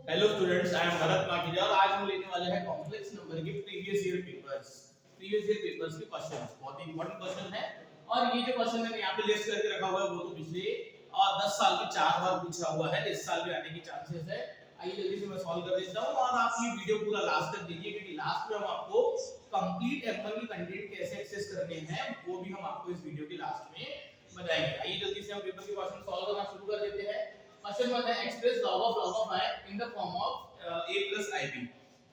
Hello students, I am Bharat Makhija और आज हम लेने वाले हैं कॉम्प्लेक्स नंबर के प्रीवियस ईयर पेपर्स के क्वेश्चंस। बहुत ही इंपॉर्टेंट क्वेश्चन है और ये जो क्वेश्चन मैंने यहाँ पे लिस्ट करके रखा हुआ है वो तो पिछले 10 साल के 4 बार पूछा हुआ है, इस साल भी आने की चांसेस है। आइए जल्दी से मैं सॉल्व कर देता हूँ और आप ये वीडियो पूरा लास्ट तक देखिए क्योंकि लास्ट में हम आपको कंप्लीट एप्पल की कंटेंट कैसे एक्सेस करने हैं वो भी हम आपको इस वीडियो के लास्ट में बताएंगे। आइए जल्दी से हम पेपर के क्वेश्चन सॉल्व करना शुरू कर देते हैं। क्वेश्चन 1 है express log of I in the form of a plus ib।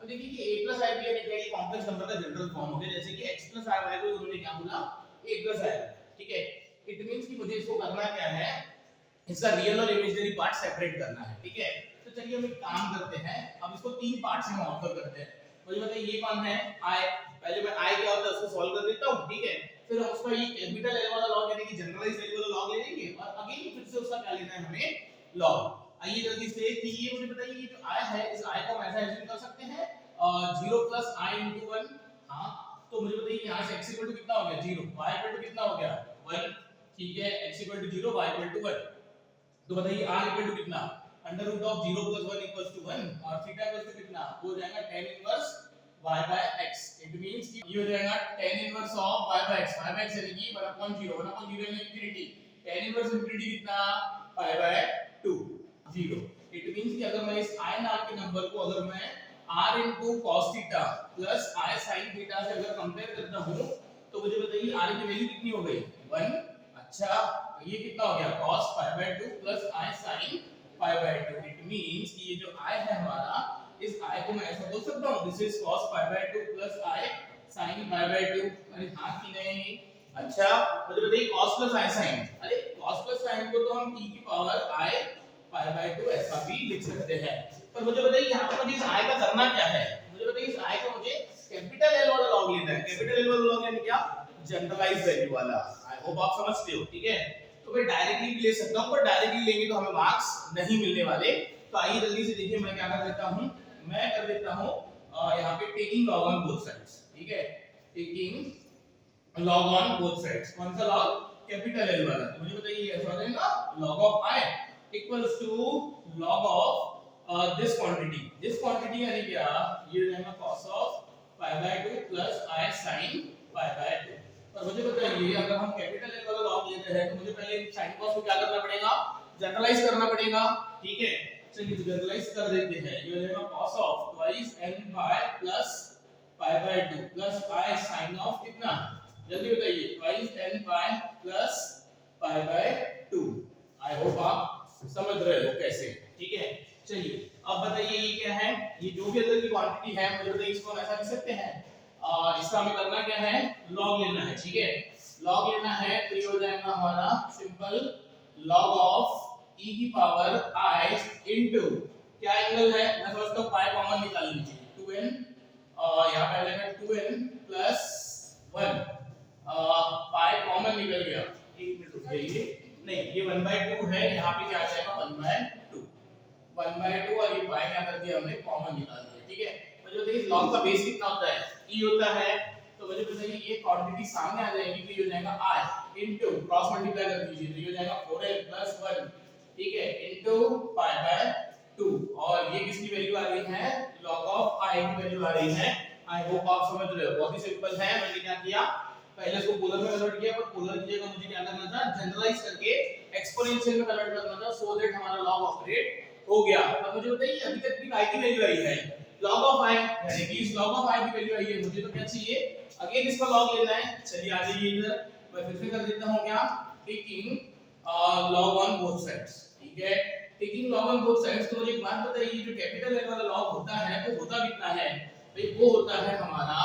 अब देखिए कि a plus ib यानी क्या, ये कॉम्प्लेक्स नंबर का जनरल फॉर्म हो गया, जैसे कि x plus iy को उन्होंने क्या बोला a plus i। ठीक है, इट मींस कि मुझे इसको करना क्या है, इसका रियल और इमेजिनरी पार्ट सेपरेट करना है। ठीक है, तो चलिए हम एक काम करते हैं, अब इसको तीन पार्ट्स में ऑब्जर्व करते हैं। मुझे बताइए ये कौन है i, पहले मैं i क्या होता है उसको सॉल्व कर देता हूं। ठीक है, फिर हम उसका ये कैपिटल L वाला लॉग यानी कि जनरलाइज वैल्यू वाला लॉग ले लेंगे और अगेन फिर से उसका क्या लेना है हमें, लॉग। आइए जल्दी से कि ये मुझे बताइए ये जो i है इस i को हम ऐसा एज्यूम कर सकते हैं 0 plus i into 1। हां, तो मुझे बताइए यहां से x इक्वल टू कितना हो गया 0, y इक्वल टू कितना हो गया 1। ठीक है, x equal to 0, y equal to 1। तो बताइए r इक्वल टू कितना, under root of 0 plus 1 equals to 1 और थीटा इक्वल टू कितना हो जाएगा tan inverse y by x। It means कि ये हो जाएगा tan inverse of y by x यानी कि 1/0 यानी इंफिनिटी, tan इनवर्स इंफिनिटी कितना pi by 2 0। इट मींस कि अगर मैं इस i नाम के नंबर को अगर मैं r into cos theta plus i sin theta से अगर कंपेयर करता हूं तो मुझे बताइए r की वैल्यू कितनी हो गई 1। अच्छा, ये कितना हो गया cos pi by 2 plus i sin pi by 2। It means कि ये जो i है हमारा, इस i को मैं ऐसा बोल सकता हूं this is cos pi by 2 plus i sin pi by 2। अरे हां कि नहीं? अच्छा, मुझे बताइए cos plus i sin, अरे cos plus sin को तो हम e की पावर i pi by 2 ऐसा भी लिख सकते हैं। पर मुझे बताइए यहां पर मुझे इस i का करना क्या है, मुझे बताइए इस i को मुझे कैपिटल L वाला लॉग लेना है। कैपिटल L वाला लॉग यानी क्या, जनरलाइज वैल्यू वाला। आई होप आप समझते हो। ठीक है, तो मैं डायरेक्टली भी ले सकता हूं पर डायरेक्टली लेंगे तो हमें मार्क्स नहीं मिलने वाले। तो आइए जल्दी से देखिए मैं क्या कर देता हूं, मैं कर देता हूं यहां पे taking log on both sides. ठीक है, taking log on both sides. कौन सा लॉग, कैपिटल L वाला। तो मुझे बताइए ऐसा हो जाएगा log of i equals to log of this quantity यानी क्या, ये रहेगा cos of pi by 2 plus i sin pi by 2। और मुझे बताइए अगर हम कैपिटल L वाला लॉग लेते हैं तो मुझे पहले sin cos को क्या करना पड़ेगा, जनरलाइज करना पड़ेगा। ठीक है, चलिए तो जनरलाइज कर देते हैं। ये रहेगा cos of twice n pi plus pi by 2 plus i sin of कितना, जल्दी बताइए twice n pi plus pi by 2। I hope आप समझ रहे हो कैसे। ठीक है, चलिए अब बताइए ये क्या है, ये जो भी अंदर की क्वांटिटी है मुझे बताइए इसको हम ऐसा लिख सकते हैं, इसका हमें करना क्या है, लॉग लेना है। ठीक है, लॉग लेना है तो ये हो जाएगा हमारा सिंपल log ऑफ e की पावर i इनटू क्या एंगल है, मैं समझता हूं पाई कॉमन निकाल लीजिए 2n, यहां पे आ जाएगा 2n plus 1, पाई कॉमन निकल गया, एक मिनट रुक जाइए, नहीं ये 1/2 है, यहाँ पे क्या आ जाएगा 1/2 और ये पाई क्या कर दिया हमने कॉमन निकाल दिया। ठीक है, मुझे बताइए लॉग का बेस कितना होता है, e होता है। तो मुझे बताइए ये क्वांटिटी सामने आ जाएगी तो ये हो जाएगा i इनटू क्रॉस मल्टीप्लाई कर दीजिए तो ये हो जाएगा 4n plus 1। ठीक है, इनटू पाई बाय 2 और ये किसकी वैल्यू आ रही है, log ऑफ i की वैल्यू आ रही है। आई होप आप समझ रहे हो, बहुत ही सिंपल है। मैंने क्या किया, पहले इसको पोलर में कन्वर्ट किया, पर पोलर की जगह मुझे क्या करना था, जनरलाइज करके एक्सपोनेंशियल में कन्वर्ट करना था सो दैट हमारा लॉग ऑपरेट हो गया। अब मुझे बताइए अभी तक भी i की वैल्यू आई है, log ऑफ i यानी कि इस log ऑफ i की वैल्यू आई है, मुझे तो क्या चाहिए, अगेन इसका लॉग लेना है। चलिए आ जाइए इधर, मैं फिर से कर देता हूं क्या, taking log on both sides. ठीक है, taking log on both sides. तो मुझे एक बात बताइए जो कैपिटल L वाला लॉग होता है वो होता कितना है भाई, वो होता है हमारा,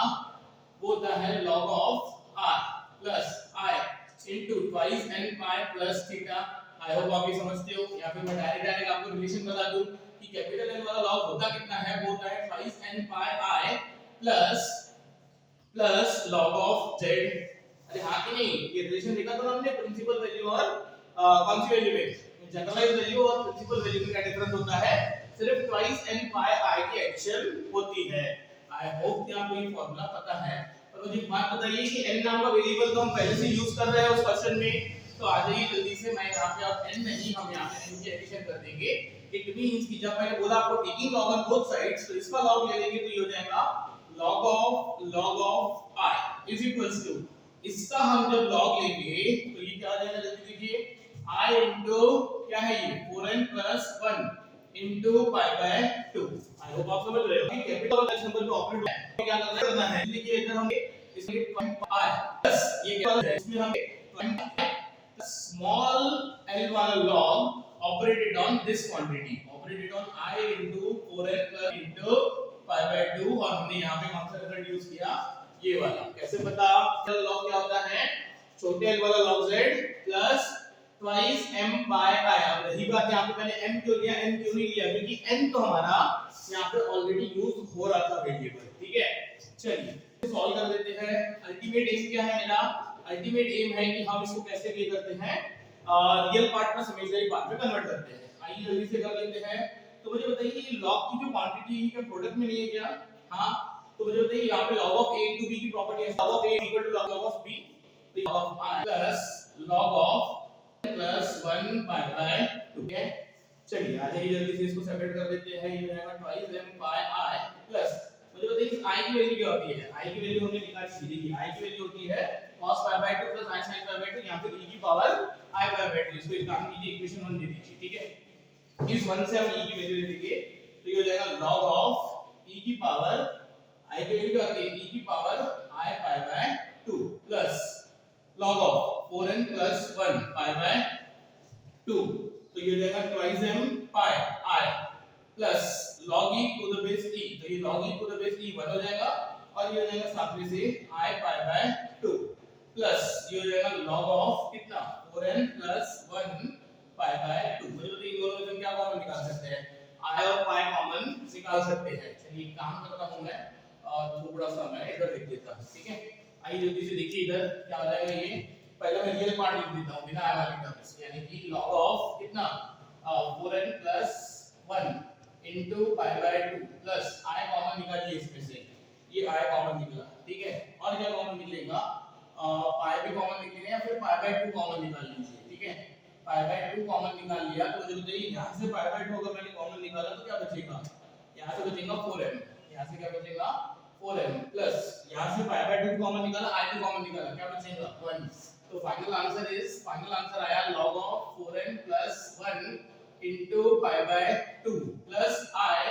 वो होता है log of r plus i into twice n pi plus theta। I hope आप ये समझते हो, या फिर मैं डायरेक्ट आपको रिलेशन बता दूं कि कैपिटल L वाला लॉग होता कितना है, वो होता है twice n pi i plus log of z। अरे हां कि नहीं, ये रिलेशन देखा तो हमने प्रिंसिपल वैल्यू और कौन सी वैल्यू में, जनरलाइज वैल्यू और प्रिंसिपल वैल्यू में क्या डिफरेंस होता है, सिर्फ twice n pi i की एक्शन होती है। आई होप कि आपको ये फार्मूला पता है। और मुझे एक बात बताइए कि n नाम का वेरिएबल तो हम पहले से यूज कर रहे हैं उस क्वेश्चन में, तो आ जाइए जल्दी से, मैं यहाँ पे अब n नहीं, हम यहाँ पे n की एडिशन कर देंगे इट मींस कि जब मैंने बोला आपको taking log on both sides, तो इसका लॉग ले लेंगे तो ये हो जाएगा log of I is equals to, इसका हम जब लॉग लेंगे तो ये क्या आ जाएगा, जल्दी देखिए, I इनटू क्या है ये 4n plus 1 into pi by 2। I hope आप समझ रहे हो कि कैपिटल और नंबर पे ऑपरेट है क्या करना है। देखिए इधर हम इसमें I प्लस ये क्या है, इसमें हम small l वाला log operated on this quantity, operated on I into 4n plus into pi by 2, और हमने यहाँ पे कौन सा मेथड यूज किया, ये वाला। कैसे पता log क्या होता है, छोटे l वाला log z plus twice m by I। अब रही बात यहाँ पे मैंने m क्यों लिया, n क्यों नहीं लिया, क्योंकि n तो हमारा यहाँ पे ऑलरेडी यूज हो रहा था वेरिएबल, ठीक है। चलिए सॉल्व कर देते हैं। अल्टीमेट एम क्या है मेरा, अल्टीमेट एम है कि हम इसको कैसे क्या करते हैं, रियल पार्ट में इमेजिनरी पार्ट में कन्वर्ट करते हैं। आइए जल्दी से कर लेते हैं। तो मुझे बताइए ये log की जो क्वांटिटी है क्या प्रोडक्ट में नहीं है क्या, हां, तो मुझे बताइए यहाँ पे log of a into b की प्रॉपर्टी है, log of a equal to log of b, तो log of I plus log of plus 1 pi by 2 है। चलिए आ जाइए जल्दी से इसको सेपरेट कर देते हैं। ये रहेगा twice m by I plus, मुझे बताइए इस I की वैल्यू क्या होती है, I की वैल्यू हमने निकाली थी, देखिए I की वैल्यू होती है cos pi by 2 plus I sin pi by 2, यहाँ पे e की पावर I pi by 2, इसको एक काम कीजिए इक्वेशन 1 दे दीजिए, ठीक है। इस 1 से हम e की वैल्यू ले लेंगे तो ये हो जाएगा log of e की पावर I की वैल्यू क्या होती है, e की power I pi by 2 plus log of 4n plus 1 pi by 2, तो ये हो जाएगा twice m pi I plus log e to the base e, तो ये log e to the base e 1 हो जाएगा, और ये हो जाएगा साथ में से I pi by 2 प्लस ये हो जाएगा log of कितना 4n plus 1 pi by 2। मुझे बताइए इन दोनों में से क्या कॉमन निकाल सकते हैं, I और pi कॉमन निकाल सकते हैं। चलिए काम करता हूं मैं, और थोड़ा सा मैं इधर लिख देता हूं, ठीक है। आइए जल्दी से देखिए इधर क्या हो जाएगा, ये पहले मैं रियल पार्ट लिख देता हूं बिना I वाली टर्म्स, यानी कि log of कितना 4n plus 1 into pi by 2 plus I common निकालिए इसमें से, ये I कॉमन निकला, ठीक है। और क्या कॉमन निकलेगा, pi भी कॉमन निकलेगा या फिर pi by 2 कॉमन निकाल लीजिए, ठीक है। pi by 2 कॉमन निकाल लिया तो मुझे बताइए यहाँ से pi by 2 अगर मैंने कॉमन निकाला तो क्या बचेगा, यहाँ से बचेगा 4m, यहाँ से क्या बचेगा 4m प्लस यहाँ से pi by 2 कॉमन निकाला, I भी कॉमन निकाला, क्या बचेगा 1। तो फाइनल आंसर आया log of 4n plus 1 into pi by 2 plus I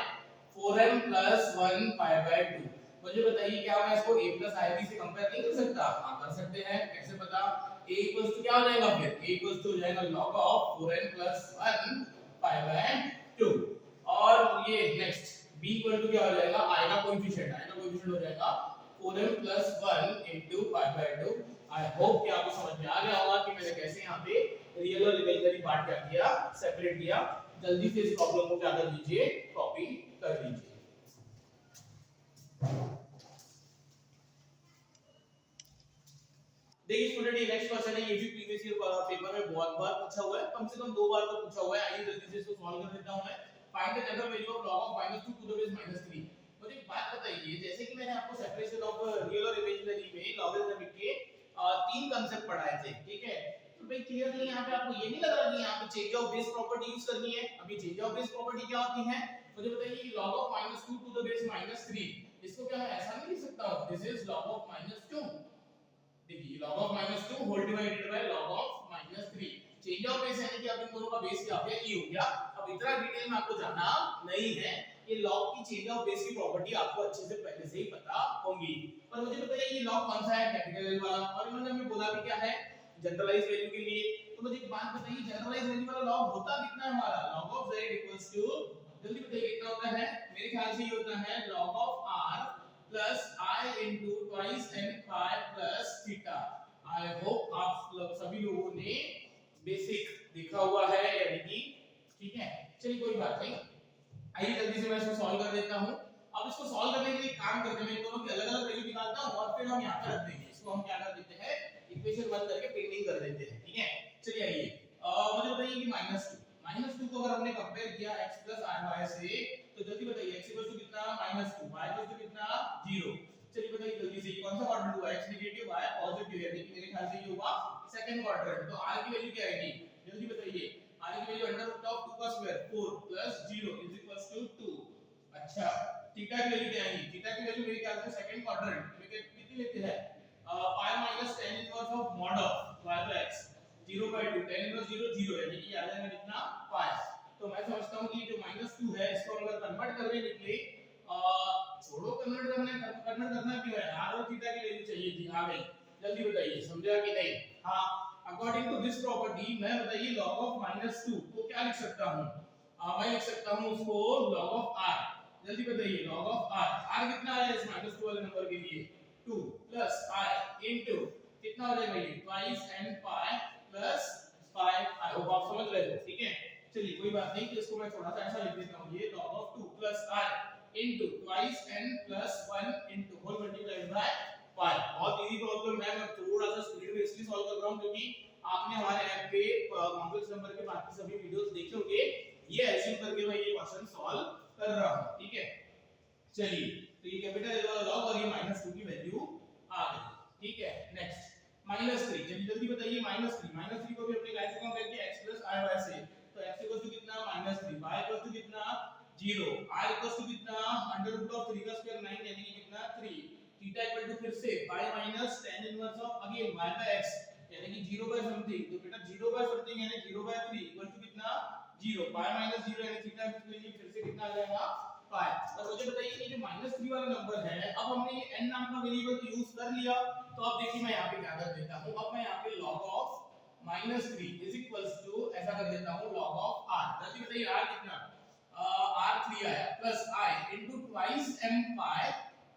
4m plus 1 pi by 2। मुझे बताइए क्या मैं इसको a plus ib से कंपेयर नहीं कर सकता, हां कर सकते हैं। कैसे पता, a इक्वल्स टू क्या हो जाएगा, फिर a इक्वल्स टू हो जाएगा log of 4n plus 1 pi by 2, और ये नेक्स्ट b इक्वल टू क्या हो जाएगा, i का कोएफिशिएंट हो जाएगा 4m plus 1 into pi by 2। I hope कि आपको समझ में आ गया होगा कि मैंने कैसे यहाँ पे रियल और इमेजिनरी पार्ट क्या किया, सेपरेट किया। जल्दी से इस प्रॉब्लम को क्या कर लीजिए, कॉपी कर लीजिए। देखिए स्टूडेंट, ये नेक्स्ट क्वेश्चन है, ये भी प्रीवियस ईयर पेपर में बहुत बार पूछा हुआ है, कम से कम 2 बार तो पूछा हुआ है। आइए जल्दी से इसको सॉल्व कर देता हूं मैं। Find the general value of log of -2 to the base -3। मुझे एक बात बताइए, जैसे कि मैंने आपको सेपरेशन ऑफ रियल और इमेजिनरी में लॉगरिथमिक के 3 कांसेप्ट पढ़ाए थे, ठीक है। तो भाई क्लियरली यहाँ पे आपको ये नहीं लग रहा कि यहाँ पे change of base property use करनी है। अभी चेंज ऑफ बेस प्रॉपर्टी क्या होती है, मुझे बताइए log of -2 to the base -3, इसको क्या मैं ऐसा नहीं लिख सकता हूं, दिस इज log of -2। देखिए log of -2 whole divided by log of -3, change of base यानी कि अब इन दोनों का बेस क्या हो गया, e हो गया। अब इतना डिटेल में आपको जाना नहीं है, ये log की चेंज ऑफ बेस की प्रॉपर्टी आपको अच्छे से पहले से ही पता होंगी। पर मुझे बताइए ये log कौन सा है, कैपिटल L वाला, और इन्होंने हमें बोला भी क्या है, जनरलाइज वैल्यू के लिए। तो मुझे एक बात बताइए, जनरलाइज वैल्यू वाला log होता कितना है हमारा, log of z equals to, जल्दी बताइए कितना होता है, मेरे ख्याल से ये होता है log of r plus I into twice n pi plus theta। I hope आप सभी लोगों ने बेसिक देखा हुआ है, यानी कि ठीक है। चलिए कोई बात नहीं, आइए जल्दी से मैं इसको सॉल्व कर देता हूं। अब इसको सॉल्व करने के लिए काम करते हैं, मैं इन दोनों की अलग-अलग वैल्यू निकालता हूं और फिर हम यहां पे रख देंगे। इसको हम क्या कर देते हैं, इक्वेशन 1 करके पेंडिंग कर देते हैं, ठीक है। चलिए आइए, मुझे बताइए कि -2 को अगर हमने कंपेयर किया x i y से, तो जल्दी बताइए x कितना, -2, y कितना 0। चलिए बताइए जल्दी से, कौन सा क्वाड्रेंट हुआ, x नेगेटिव y पॉजिटिव, यानी कि मेरे ख्याल से ये होगा सेकंड क्वाड्रेंट। तो r की वैल्यू क्या आएगी, जल्दी बताइए, r की वैल्यू √2 का स्क्वायर 4 प्लस अच्छा थीटा की वैल्यू क्या आएगी? थीटा की वैल्यू मेरे ख्याल से सेकंड क्वाड्रेंट में कितनी लेते हैं? Pi minus tan inverse of mod of y by x 0/2 tan inverse 0 0 यानी कि आ जाएगा कितना पाई। तो मैं समझता हूं कि जो -2 है इसको अगर कन्वर्ट करने निकले छोड़ो कन्वर्ट करना क्यों है? r और थीटा की वैल्यू चाहिए थी। आ गई, जल्दी बताइए समझा कि नहीं? हां, अकॉर्डिंग टू दिस प्रॉपर्टी मैं बताइए log ऑफ -2 को क्या लिख सकता हूं? मैं लिख सकता हूं उसको log ऑफ r। जल्दी बताइए log ऑफ r। r कितना है इस -2 वाले नंबर के लिए? 2 प्लस i इनटू कितना हो जाएगा ये? Twice n pi plus pi। I hope आप समझ रहे हो, ठीक है? चलिए कोई बात नहीं, तो इसको मैं थोड़ा सा ऐसा लिख देता हूं, ये log of 2 plus i into twice n plus 1 into whole multiplied by pi। बहुत इजी प्रॉब्लम है, मैं थोड़ा सा स्पीड में इसलिए सॉल्व कर रहा हूं क्योंकि आपने हमारे ऐप पे कॉम्प्लेक्स नंबर के बाकी सभी वीडियोस देखे होंगे। ये एज्यूम करके मैं ये क्वेश्चन सॉल्व कर रहा हूं, ठीक है? चलिए, तो ये कैपिटल एल वाला लॉग और ये -2 की वैल्यू आ गई, ठीक है? नेक्स्ट -3, जल्दी जल्दी बताइए -3 को भी अपने लाइन से कम करके x i y से, तो x इक्वल टू कितना -3, y इक्वल टू कितना 0, r इक्वल टू कितना √3 का स्क्वायर 9 यानी कि कितना 3, थीटा इक्वल टू फिर से y minus tan inverse of again y by x यानी कि 0 बाय समथिंग, तो बेटा 0 बाय समथिंग यानी 0/3 इक्वल टू कितना 0, पाई माइनस 0 यानी थीटा के लिए फिर से कितना आ जाएगा पाई। और मुझे बताइए ये जो -3 वाला नंबर है, अब हमने ये n नाम का वेरिएबल तो यूज कर लिया, तो अब देखिए मैं यहां पे क्या कर देता हूं, अब मैं यहां पे log of -3 is equals to ऐसा कर देता हूं log ऑफ r। जल्दी बताइए r कितना? r3 आया plus i into twice m pi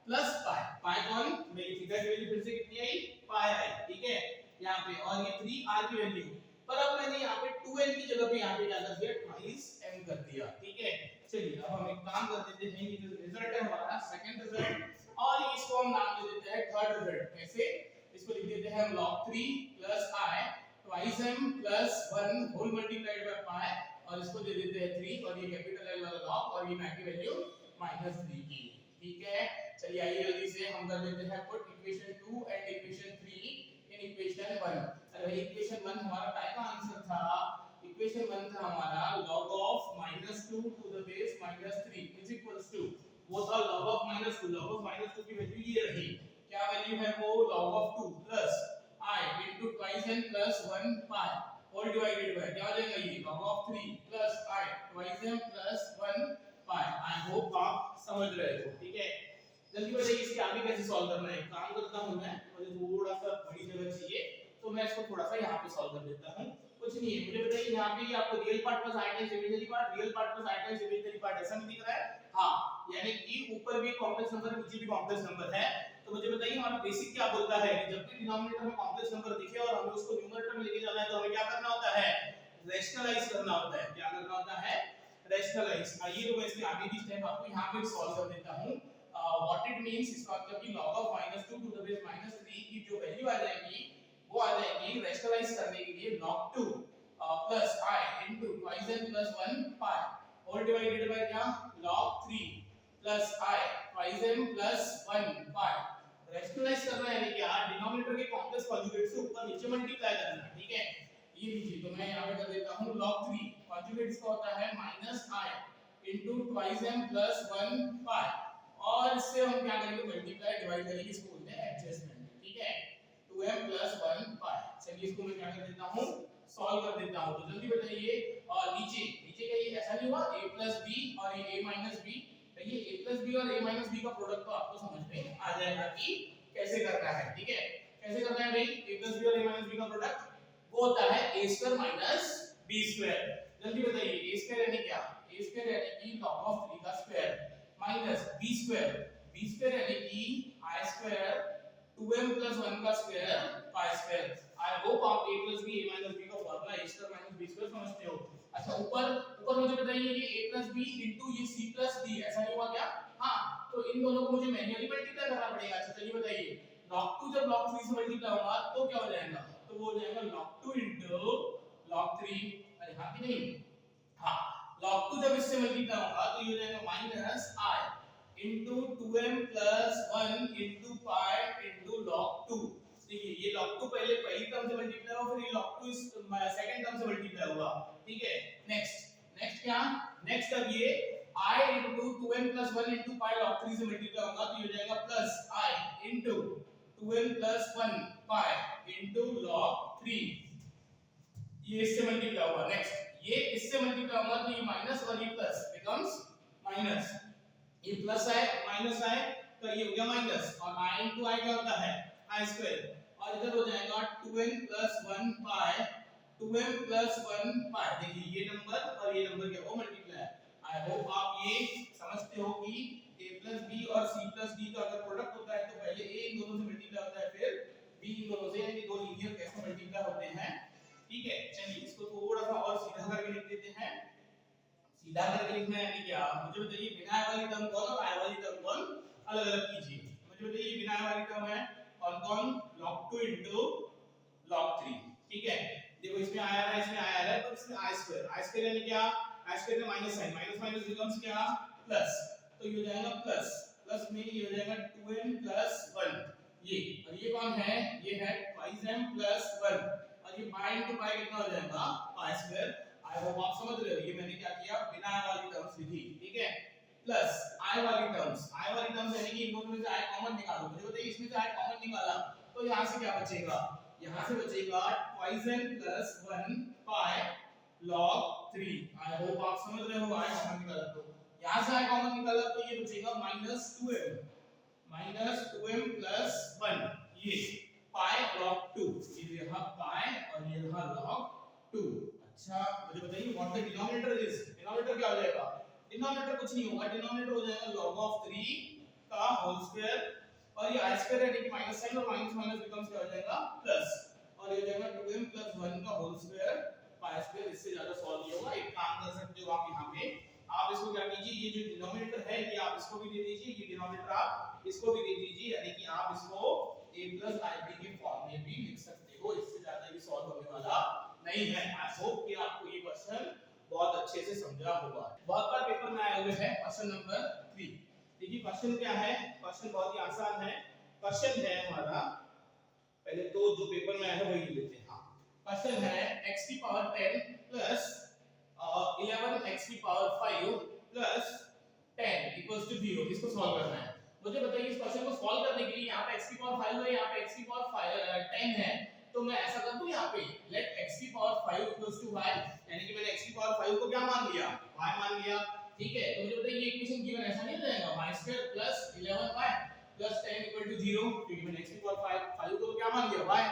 plus pi. Pi कौन? भाई थीटा की वैल्यू फिर से कितनी आई? पाई आई, ठीक है? यहाँ पे और ये 3r की वैल्यू, पर अब मैंने यहाँ पे 2n की जगह पे यहाँ पे क्या कर दिया? ट्वाइस m कर दिया, ठीक है? चलिए अब हम एक काम कर देते हैं, ये जो रिजल्ट है हमारा सेकंड रिजल्ट, और इसको हम नाम दे देते हैं थर्ड रिजल्ट। कैसे? इसको लिख देते हैं हम log 3 plus i twice m plus 1 whole multiplied by pi, और इसको दे देते हैं 3, और ये कैपिटल L वाला log और ये की वैल्यू -3 की, ठीक है? चलिए आइए जल्दी से हम कर देते हैं put equation 2 and equation 3 in equation 1। अरे इक्वेशन 1 हमारा टाइप का आंसर था, इक्वेशन 1 था हमारा log of -2 to the base -3 is equals to, वो था log ऑफ -2, log ऑफ -2 की वैल्यू ये रही, क्या वैल्यू है वो? log of 2 plus i into twice n plus 1 pi all divided by क्या हो जाएगा ये? log of 3 plus i twice n plus 1 pi. I hope आप समझ रहे हो, ठीक है? जल्दी बताइए इसके आगे कैसे सॉल्व करना है। काम करता हूं मैं, मुझे थोड़ा सा बड़ी जगह चाहिए, तो मैं इसको थोड़ा सा यहां पे सॉल्व कर देता हूं। कुछ नहीं है, मुझे बताइए यहां पे ये आपको real part plus i times imaginary part, real part plus i times imaginary part ऐसा नहीं दिख रहा है? हां, यानी कि ऊपर भी कॉम्प्लेक्स नंबर है, नीचे भी कॉम्प्लेक्स नंबर है। तो मुझे बताइए हमारा बेसिक क्या बोलता है कि जब भी डिनोमिनेटर में कॉम्प्लेक्स नंबर दिखे और हमें उसको न्यूमरेटर में लेके जाना है, तो हमें क्या करना होता है? रैशनलाइज करना होता है। क्या करना होता है? रैशनलाइज। आइए तो मैं इसके आगे की स्टेप आपको यहां पे सॉल्व कर देता हूं। व्हाट इट मींस, इसका मतलब कि log of -2 to the base -3 की जो वैल्यू आ जाएगी वो आ जाएगी रैशनलाइज करने के लिए log 2 plus i into twice n plus 1 pi all divided by क्या? log 3 plus i twice n plus 1 pi. Rationalize करना यानी क्या? डिनोमिनेटर के कॉम्प्लेक्स कॉन्जुगेट से ऊपर नीचे मल्टीप्लाई करना, ठीक है? ये लीजिए, तो मैं यहां पे कर देता हूं log 3 कॉन्जुगेट इसका होता है -i into twice n plus 1 पाई, और इससे हम क्या करेंगे? मल्टीप्लाई डिवाइड करेंगे, इसको बोलते हैं एडजस्टमेंट, ठीक है? 2m प्लस 1 पाई। चलिए इसको मैं क्या कर देता हूं? सॉल्व कर देता हूं। तो जल्दी बताइए, और नीचे नीचे का ये ऐसा नहीं हुआ a प्लस b और ये a माइनस b, तो ये a प्लस b और a माइनस b का प्रोडक्ट तो आपको समझ में आ जाएगा कि कैसे करना है, ठीक है? कैसे करना है भाई? a प्लस b और a माइनस b का प्रोडक्ट वो होता है a square minus b square. जल्दी बताइए a स्क्वायर यानी क्या? a स्क्वायर यानी कि log ऑफ 3 का स्क्वायर माइनस b स्क्वायर यानी कि i स्क्वायर 2m प्लस 1 का square pi square. I hope आप a plus b a minus b का formula a square minus b square समझते हो। अच्छा, ऊपर मुझे बताइए ये a प्लस b इनटू ये c प्लस d ऐसा नहीं हुआ क्या? हां, तो इन दोनों को मुझे मैन्युअली मल्टीप्लाई करना पड़ेगा। अच्छा चलिए बताइए, log 2 जब log 3 से मल्टीप्लाई होगा तो क्या हो जाएगा? तो वो हो जाएगा log 2 इनटू log 3। अरे हां कि नहीं? हां, log 2 जब इससे मल्टीप्लाई होगा तो ये हो जाएगा minus i into 2m plus 1 into pi into log 2। देखिए ये log 2 पहले पहली टर्म से मल्टीप्लाई हुआ, फिर ये log 2 इस सेकंड टर्म से मल्टीप्लाई हुआ, ठीक है? नेक्स्ट क्या? नेक्स्ट अब ये I into 2n plus 1 into pi log 3 से मल्टीप्लाई होगा तो ये हो जाएगा plus I into 2n plus 1 pi into log 3, ये इससे मल्टीप्लाई होगा। नेक्स्ट ये इससे मल्टीप्लाई होगा तो ये माइनस और ये प्लस बिकम्स माइनस, ये प्लस है माइनस है तो ये हो गया माइनस, और I into I क्या होता है I स्क्वायर, और इधर हो जाएगा 2n plus 1 pi 2m plus 1 pi। देखिए ये नंबर और ये नंबर क्या हो मल्टीप्लाई। आई होप आप ये समझते हो कि a plus b और c plus d का अगर प्रोडक्ट होता है तो पहले a इन दोनों से मल्टीप्लाई होता है फिर b इन दोनों से, यानी दो लीनियर कैसे मल्टीप्लाई होते हैं। ठीक है, चलिए इसको थोड़ा सा और सीधा करके लिख देते हैं। सीधा करके लिखना है यानी क्या, मुझे बताइए बिना आय वाली टर्म कौन और आय वाली टर्म कौन अलग अलग कीजिए। मुझे बताइए बिना आय वाली टर्म है कौन कौन, log 2 into log 3। ठीक है, देखो इसमें आया है इसमें आया है तो इसमें i स्क्वायर यानी क्या, i स्क्वायर में minus sign, minus minus becomes क्या प्लस, तो ये हो जाएगा प्लस, प्लस में ये हो जाएगा 2n plus 1 ये, और ये कौन है ये है twice m plus 1, और ये pi into pi कितना हो जाएगा pi स्क्वायर। आई होप आप समझ रहे हो, ये मैंने क्या किया बिना i वाली टर्म्स लिखी। ठीक है, प्लस i वाली टर्म्स यानी कि इन दोनों में से i कॉमन निकालो। मुझे बताइए इसमें से i कॉमन निकाला तो यहां से क्या बचेगा, यहां से बचेगा twice n plus 1 pi log 3। I hope आप समझ रहे हो, i कॉमन निकाला तो यहां से i कॉमन निकाला तो ये बचेगा -2m plus 1 ये pi log 2, ये रहा pi और ये रहा log 2। अच्छा मुझे बताइए what the denominator is, denominator क्या हो जाएगा, डिनोमिनेटर कुछ नहीं होगा, डिनोमिनेटर हो जाएगा log of 3 का होल स्क्वायर, और ये i स्क्वायर यानी कि माइनस साइन और माइनस माइनस बिकम्स क्या हो जाएगा प्लस, और ये हो जाएगा 2m plus 1 का होल स्क्वायर pi स्क्वायर। इससे ज्यादा सॉल्व नहीं होगा। एक काम कर सकते हो आप, यहां पे आप इसको क्या कीजिए, ये जो डिनोमिनेटर है ये आप इसको भी दे दीजिए, ये डिनोमिनेटर आप इसको भी दे दीजिए, यानी कि आप इसको a plus ib के फॉर्म में भी लिख सकते हो। इससे ज्यादा भी सॉल्व होने वाला नहीं है। आई होप कि आपको ये क्वेश्चन बहुत अच्छे से समझा होगा। बहुत बार पेपर में आए हुए हैं क्वेश्चन नंबर 3। देखिए क्वेश्चन क्या है, क्वेश्चन बहुत ही आसान है। क्वेश्चन है हमारा, पहले तो जो पेपर में आया है वही लेते हैं। हाँ, क्वेश्चन है x की पावर 10 प्लस 11 x की पावर 5 प्लस 10 इक्वल्स टू 0। इसको सॉल्व करना है। मुझे बताइए इस क्वेश्चन को सॉल्व करने के लिए यहाँ पे x की पावर 5 है, यहाँ पे x की पावर 10 है, तो मैं ऐसा कर दूं यहाँ पे लेट x की पावर 5 इक्वल्स टू y, यानी कि मैंने x की पावर 5 को क्या मान लिया y मान लिया। ठीक है, तो मुझे बताइए ये इक्वेशन गिवन ऐसा नहीं हो जाएगा y² plus 11y plus 10 equal to 0, क्योंकि मैंने x की पावर 5 को क्या मान लिया y।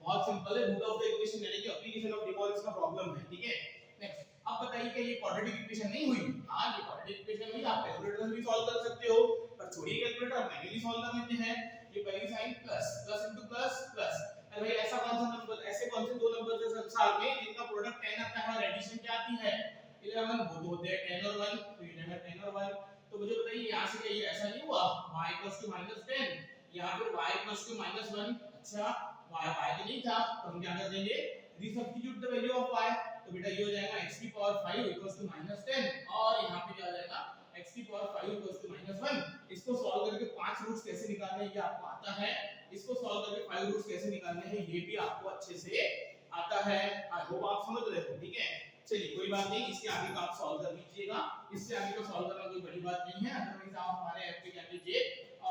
बहुत सिंपल है, रूट ऑफ द इक्वेशन यानी कि एप्लीकेशन ऑफ डिमोरिस का प्रॉब्लम है। ठीक है, नेक्स्ट अब बताइए कि ये क्वाड्रेटिक इक्वेशन नहीं हुई। हां ये क्वाड्रेटिक इक्वेशन हुई, आप कैलकुलेटर में भी सॉल्व कर सकते हो, पर छोड़िए कैलकुलेटर, मैन्युअली सॉल्व कर लेते हैं। ये पहली sign plus plus into plus plus, अरे भाई ऐसा कौन सा नंबर, ऐसे कौन से दो नंबर है संसार में जिनका प्रोडक्ट 10 आता है और एडिशन क्या आती है 11, वो दो होते हैं 10 और 1, तो ये है 10 और 1। तो मुझे बताइए यहां से क्या ये ऐसा नहीं हुआ y -10, यहां पर y -1। अच्छा y तो नहीं था, तो हम क्या कर देंगे resubstitute the value of y, तो बेटा ये हो जाएगा x की पावर 5 -10, और यहां पे क्या हो जाएगा x की पावर 5 -1। इसको सॉल्व करके 5 रूट्स कैसे निकालने हैं ये आपको आता है, इसको सॉल्व करके 5 रूट्स कैसे निकालने हैं ये भी आपको अच्छे से आता है। आई होप आप समझ रहे हो। ठीक है, चलिए कोई बात नहीं, इसके आगे का आप सॉल्व कर लीजिएगा, इससे आगे का सॉल्व करना कोई बड़ी बात नहीं है। अदरवाइज आप हमारे ऐप पे क्या कीजिए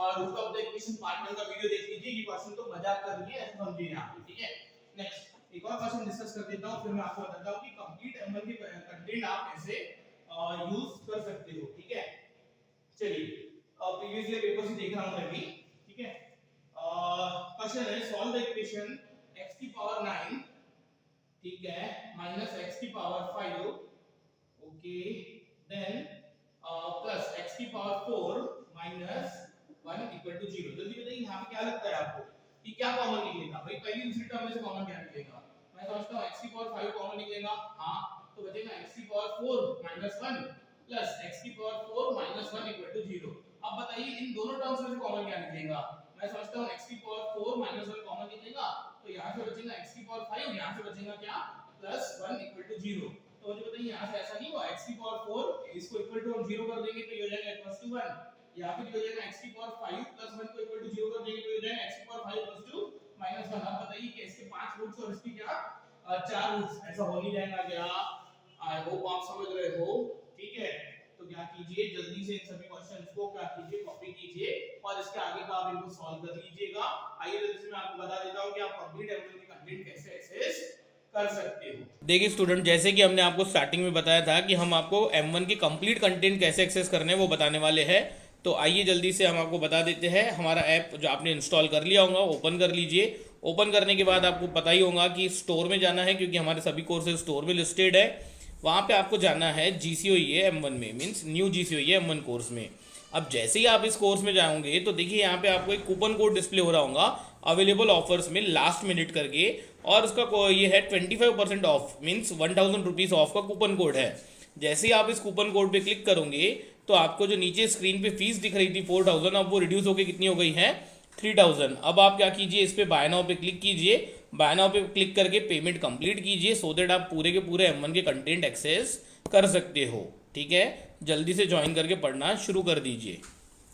और root of the equation part 1 का वीडियो देख लीजिए, ये क्वेश्चन तो मजाक कर लिए ऐसा समझिए आप। ठीक है, नेक्स्ट एक और क्वेश्चन डिस्कस कर देता हूं, फिर मैं आपको बताता हूं कि कंप्लीट एमएल के कंटेंट आप कैसे यूज कर सकते हो। ठीक है, चलिए प्रीवियस ईयर पेपर से देख रहा हूं मैं भी। ठीक है, क्वेश्चन है सॉल्व द इक्वेशन x की पावर 9, ठीक है, माइनस x की power 5, okay, then plus x की पावर 4 माइनस 1 इक्वल टू 0। जल्दी बताइए यहां पे क्या लगता है आपको कि क्या कॉमन निकलेगा? भाई पहली दूसरी टर्म में से कॉमन क्या निकलेगा? मैं समझता हूं x की पावर 5 कॉमन निकलेगा। हां, तो बचेगा x की पावर 4 माइनस 1 प्लस x की पावर 4 माइनस 1 इक्वल टू 0। अब बताइए इन दोनों टर्म्स में से कॉमन क्या निकलेगा? मैं समझता हूं x की पावर 4 माइनस 1 कॉमन निकलेगा, तो यहां से बचेगा x की पावर 5, यहां से बचेगा क्या प्लस 1 इक्वल टू 0। तो मुझे बताइए यहां से ऐसा नहीं हुआ x की पावर 4 इसको इक्वल टू हम 0 कर देंगे तो ये हो जाएगा इक्वल टू 1, यहां पे हो जाएगा x की पावर 5 प्लस 1 को इक्वल टू 0 कर देंगे तो ये हो जाएगा x की पावर 5 इक्वल टू -1। अब बताइए कि इसके 5 रूट्स और इसकी क्या 4 रूट्स, ऐसा हो नहीं जाएगा क्या? आई होप आप समझ रहे हो। ठीक है, तो क्या कीजिए, जल्दी से इन सभी क्वेश्चंस को क्या कीजिए, कॉपी कीजिए और इसके आगे का आप इनको सॉल्व कर लीजिएगा। आइए जल्दी से मैं आपको बता देता हूं कि आप कंप्लीट एमवन की कंटेंट कैसे एक्सेस कर सकते हो। देखिए स्टूडेंट, जैसे कि हमने आपको स्टार्टिंग में बताया था कि हम आपको M1 की कंप्लीट कंटेंट कैसे एक्सेस करने हैं वो बताने वाले हैं। तो आइए जल्दी से हम आपको बता देते हैं। हमारा ऐप जो आपने इंस्टॉल कर लिया होगा ओपन कर लीजिए। ओपन करने के बाद आपको पता ही होगा कि स्टोर में जाना है, क्योंकि हमारे सभी कोर्सेज स्टोर में लिस्टेड है। वहाँ पे आपको जाना है GCOEA M1 में, means new GCOEA M1 course में। अब जैसे ही आप इस कोर्स में जाओगे तो देखिए यहाँ पे आपको एक कूपन कोड डिस्प्ले हो रहा होगा अवेलेबल ऑफर्स में लास्ट मिनट करके, और उसका ये है 25% ऑफ, मीन्स 1000 रुपीज़ ऑफ का कूपन कोड है। जैसे ही आप इस कूपन कोड पे क्लिक करोगे तो आपको जो नीचे स्क्रीन पे फीस दिख रही थी 4000, अब वो रिड्यूस होकर कितनी हो गई है 3000। अब आप क्या कीजिए, इस पे बाय नाउ पे क्लिक कीजिए। बाय नाउ पे क्लिक करके पेमेंट कंप्लीट कीजिए, सो दैट आप पूरे के पूरे M1 के कंटेंट एक्सेस कर सकते हो। ठीक है, जल्दी से ज्वाइन करके पढ़ना शुरू कर दीजिए।